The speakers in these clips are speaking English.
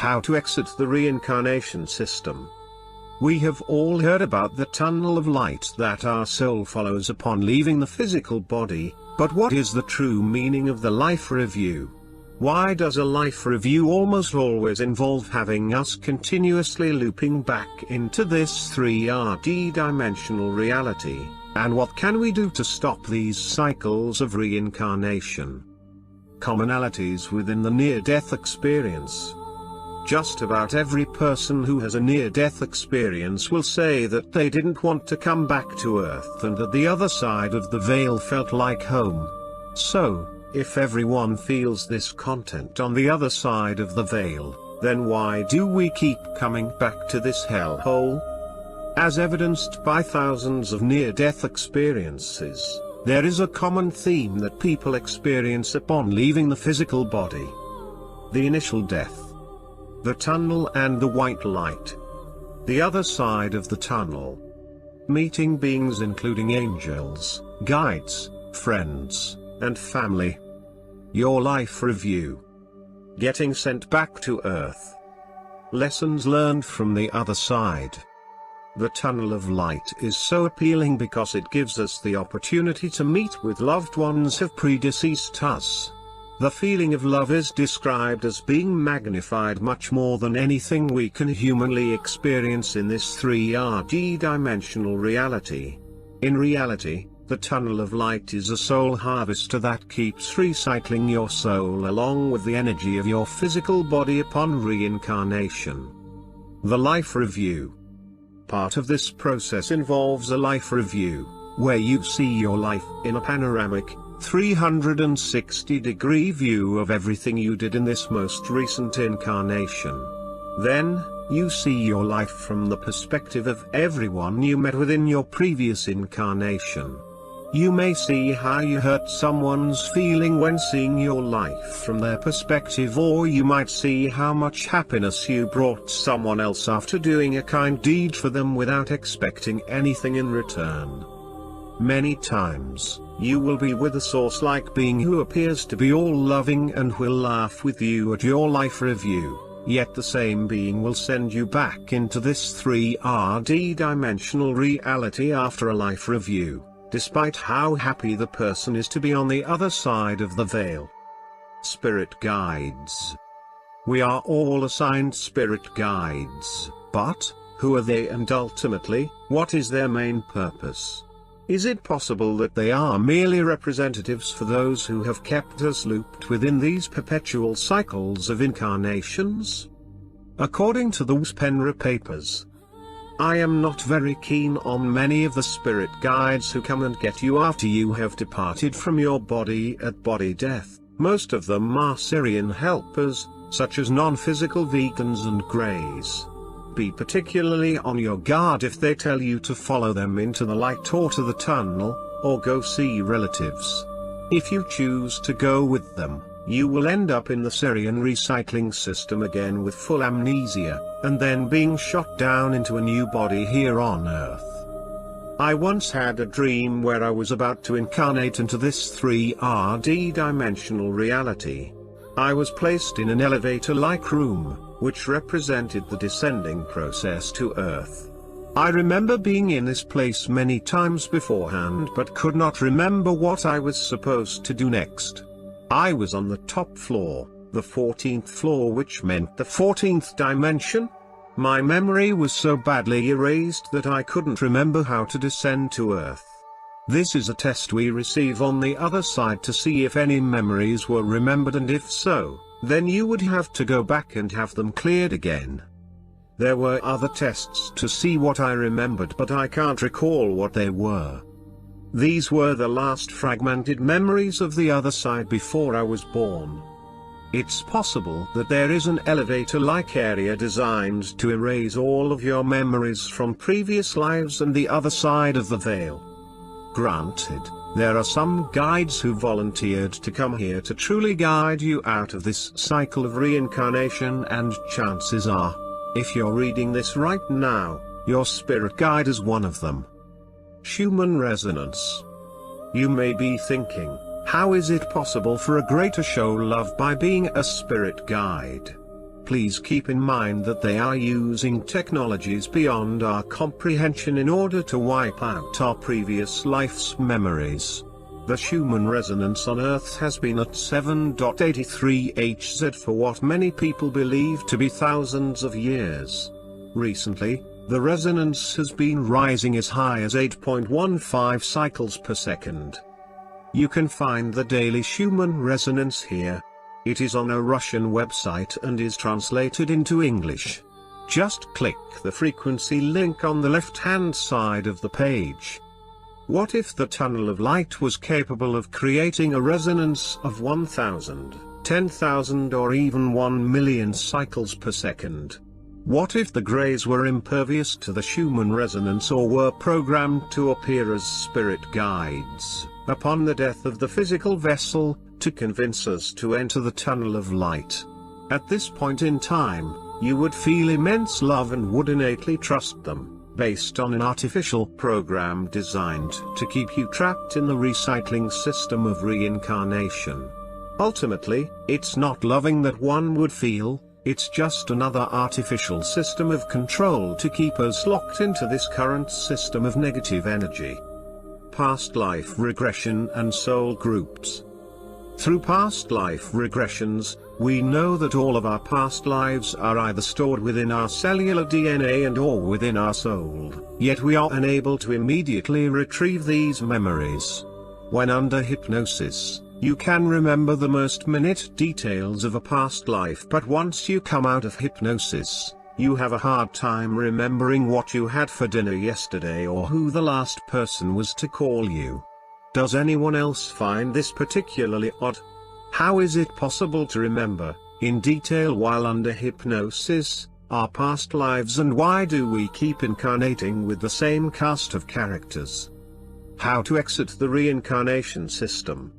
how to exit the reincarnation system. We have all heard about the tunnel of light that our soul follows upon leaving the physical body, but what is the true meaning of the life review? Why does a life review almost always involve having us continuously looping back into this 3D dimensional reality, and what can we do to stop these cycles of reincarnation? Commonalities within the near-death experience. Just about every person who has a near-death experience will say that they didn't want to come back to Earth and that the other side of the veil felt like home. So, if everyone feels this content on the other side of the veil, then why do we keep coming back to this hellhole? As evidenced by thousands of near-death experiences, there is a common theme that people experience upon leaving the physical body. The initial death. The tunnel and the white light. The other side of the tunnel. Meeting beings including angels, guides, friends, and family. Your life review. Getting sent back to Earth. Lessons learned from the other side. The tunnel of light is so appealing because it gives us the opportunity to meet with loved ones who have predeceased us. The feeling of love is described as being magnified much more than anything we can humanly experience in this 3D dimensional reality. In reality, the tunnel of light is a soul harvester that keeps recycling your soul along with the energy of your physical body upon reincarnation. The life review. Part of this process involves a life review, where you see your life in a panoramic, 360-degree view of everything you did in this most recent incarnation. Then, you see your life from the perspective of everyone you met within your previous incarnation. You may see how you hurt someone's feeling when seeing your life from their perspective, or you might see how much happiness you brought someone else after doing a kind deed for them without expecting anything in return. Many times, you will be with a source-like being who appears to be all loving and will laugh with you at your life review, yet the same being will send you back into this 3D dimensional reality after a life review, despite how happy the person is to be on the other side of the veil. Spirit guides. We are all assigned spirit guides, but who are they, and ultimately, what is their main purpose? Is it possible that they are merely representatives for those who have kept us looped within these perpetual cycles of incarnations? According to the Sphenra papers, I am not very keen on many of the spirit guides who come and get you after you have departed from your body at body death. Most of them are Syrian helpers, such as non-physical vegans and greys. Be particularly on your guard if they tell you to follow them into the light or to the tunnel, or go see relatives. If you choose to go with them, you will end up in the Syrian recycling system again with full amnesia, and then being shot down into a new body here on Earth. I once had a dream where I was about to incarnate into this 3D dimensional reality. I was placed in an elevator-like room, which represented the descending process to Earth. I remember being in this place many times beforehand but could not remember what I was supposed to do next. I was on the top floor, the 14th floor, which meant the 14th dimension. My memory was so badly erased that I couldn't remember how to descend to Earth. This is a test we receive on the other side to see if any memories were remembered, and if so, then you would have to go back and have them cleared again. There were other tests to see what I remembered, but I can't recall what they were. These were the last fragmented memories of the other side before I was born. It's possible that there is an elevator-like area designed to erase all of your memories from previous lives and the other side of the veil. Granted, there are some guides who volunteered to come here to truly guide you out of this cycle of reincarnation, and chances are, if you're reading this right now, your spirit guide is one of them. Human resonance. You may be thinking, how is it possible for a great to show love by being a spirit guide? Please keep in mind that they are using technologies beyond our comprehension in order to wipe out our previous life's memories. The Schumann resonance on Earth has been at 7.83 Hz for what many people believe to be thousands of years. Recently, the resonance has been rising as high as 8.15 cycles per second. You can find the daily Schumann resonance here. It is on a Russian website and is translated into English. Just click the frequency link on the left-hand side of the page. What if the tunnel of light was capable of creating a resonance of 1,000, 10,000 or even 1 million cycles per second? What if the Greys were impervious to the Schumann resonance or were programmed to appear as spirit guides, upon the death of the physical vessel, to convince us to enter the tunnel of light? At this point in time, you would feel immense love and would innately trust them, based on an artificial program designed to keep you trapped in the recycling system of reincarnation. Ultimately, it's not loving that one would feel, it's just another artificial system of control to keep us locked into this current system of negative energy. Past life regression and soul groups. Through past life regressions, we know that all of our past lives are either stored within our cellular DNA and/or within our soul, yet we are unable to immediately retrieve these memories. When under hypnosis, you can remember the most minute details of a past life, but once you come out of hypnosis, you have a hard time remembering what you had for dinner yesterday or who the last person was to call you. Does anyone else find this particularly odd? How is it possible to remember, in detail while under hypnosis, our past lives, and why do we keep incarnating with the same cast of characters? How to exit the reincarnation system?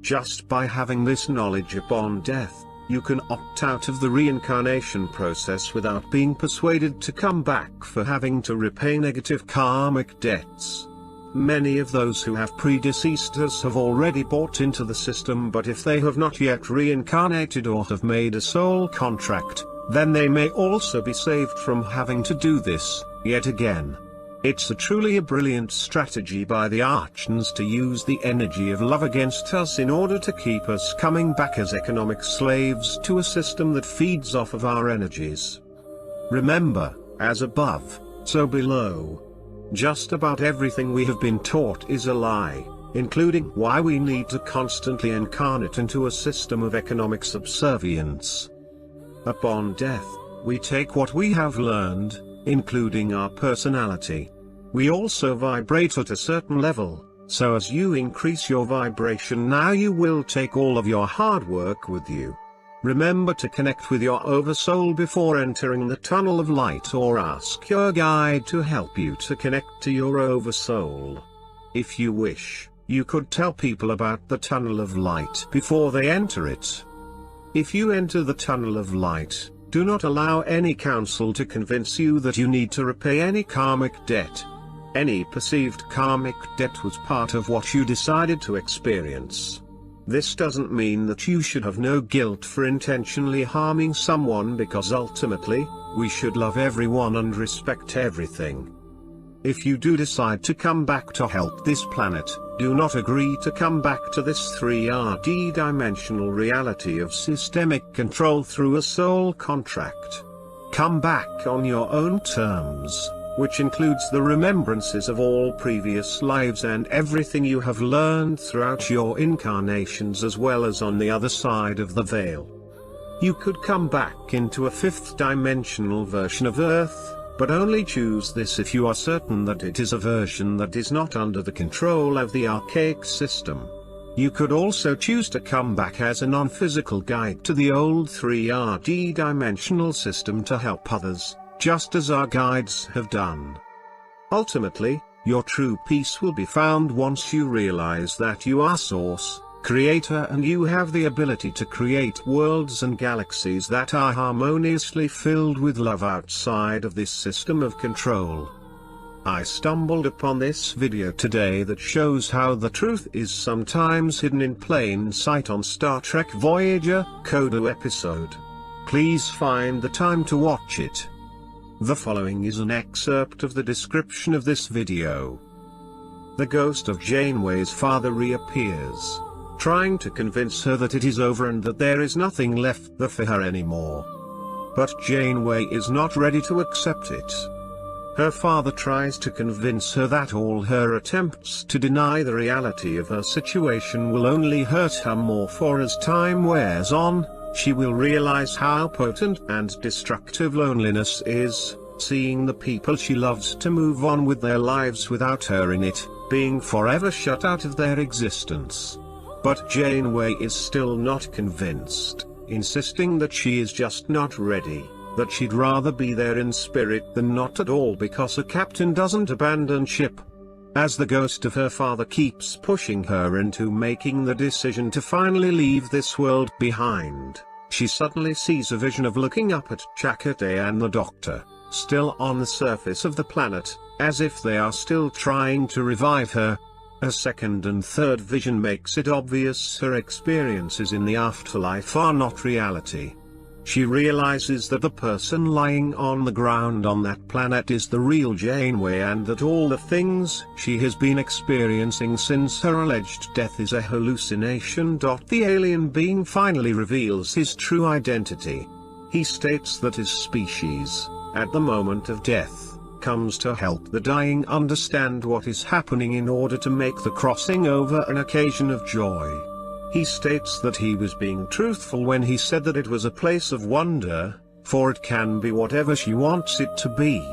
Just by having this knowledge upon death, you can opt out of the reincarnation process without being persuaded to come back for having to repay negative karmic debts. Many of those who have predeceased us have already bought into the system, but if they have not yet reincarnated or have made a soul contract, then they may also be saved from having to do this, yet again. It's truly a brilliant strategy by the Archons to use the energy of love against us in order to keep us coming back as economic slaves to a system that feeds off of our energies. Remember, as above, so below. Just about everything we have been taught is a lie, including why we need to constantly incarnate into a system of economic subservience. Upon death, we take what we have learned, including our personality. We also vibrate at a certain level, so as you increase your vibration now you will take all of your hard work with you. Remember to connect with your oversoul before entering the tunnel of light, or ask your guide to help you to connect to your oversoul. If you wish, you could tell people about the tunnel of light before they enter it. If you enter the tunnel of light, do not allow any counsel to convince you that you need to repay any karmic debt. Any perceived karmic debt was part of what you decided to experience. This doesn't mean that you should have no guilt for intentionally harming someone, because ultimately, we should love everyone and respect everything. If you do decide to come back to help this planet, do not agree to come back to this 3D dimensional reality of systemic control through a soul contract. Come back on your own terms, which includes the remembrances of all previous lives and everything you have learned throughout your incarnations, as well as on the other side of the veil. You could come back into a fifth dimensional version of Earth, but only choose this if you are certain that it is a version that is not under the control of the archaic system. You could also choose to come back as a non-physical guide to the old 3D dimensional system to help others, just as our guides have done. Ultimately, your true peace will be found once you realize that you are Source, Creator, and you have the ability to create worlds and galaxies that are harmoniously filled with love outside of this system of control. I stumbled upon this video today that shows how the truth is sometimes hidden in plain sight on Star Trek Voyager Coda episode. Please find the time to watch it. The following is an excerpt of the description of this video. The ghost of Janeway's father reappears, trying to convince her that it is over and that there is nothing left there for her anymore. But Janeway is not ready to accept it. Her father tries to convince her that all her attempts to deny the reality of her situation will only hurt her more, for as time wears on, she will realize how potent and destructive loneliness is, seeing the people she loves to move on with their lives without her in it, being forever shut out of their existence. But Janeway is still not convinced, insisting that she is just not ready, that she'd rather be there in spirit than not at all, because a captain doesn't abandon ship. As the ghost of her father keeps pushing her into making the decision to finally leave this world behind, she suddenly sees a vision of looking up at Chakotay and the Doctor, still on the surface of the planet, as if they are still trying to revive her. A second and third vision makes it obvious her experiences in the afterlife are not reality. She realizes that the person lying on the ground on that planet is the real Janeway, and that all the things she has been experiencing since her alleged death is a hallucination. The alien being finally reveals his true identity. He states that his species, at the moment of death, comes to help the dying understand what is happening in order to make the crossing over an occasion of joy. He states that he was being truthful when he said that it was a place of wonder, for it can be whatever she wants it to be.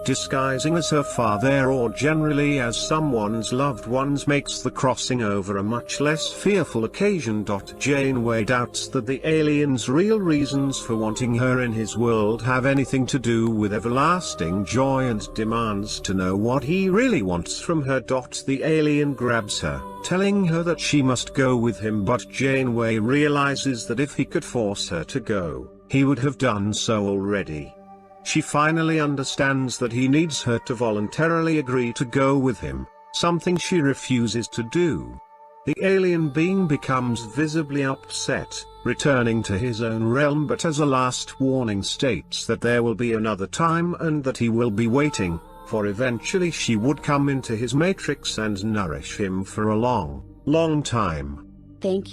Disguising as her father or generally as someone's loved ones makes the crossing over a much less fearful occasion. Janeway doubts that the alien's real reasons for wanting her in his world have anything to do with everlasting joy, and demands to know what he really wants from her. The alien grabs her, telling her that she must go with him, but Janeway realizes that if he could force her to go, he would have done so already. She finally understands that he needs her to voluntarily agree to go with him, something she refuses to do. The alien being becomes visibly upset, returning to his own realm, but as a last warning states that there will be another time and that he will be waiting, for eventually she would come into his matrix and nourish him for a long, long time. Thank you.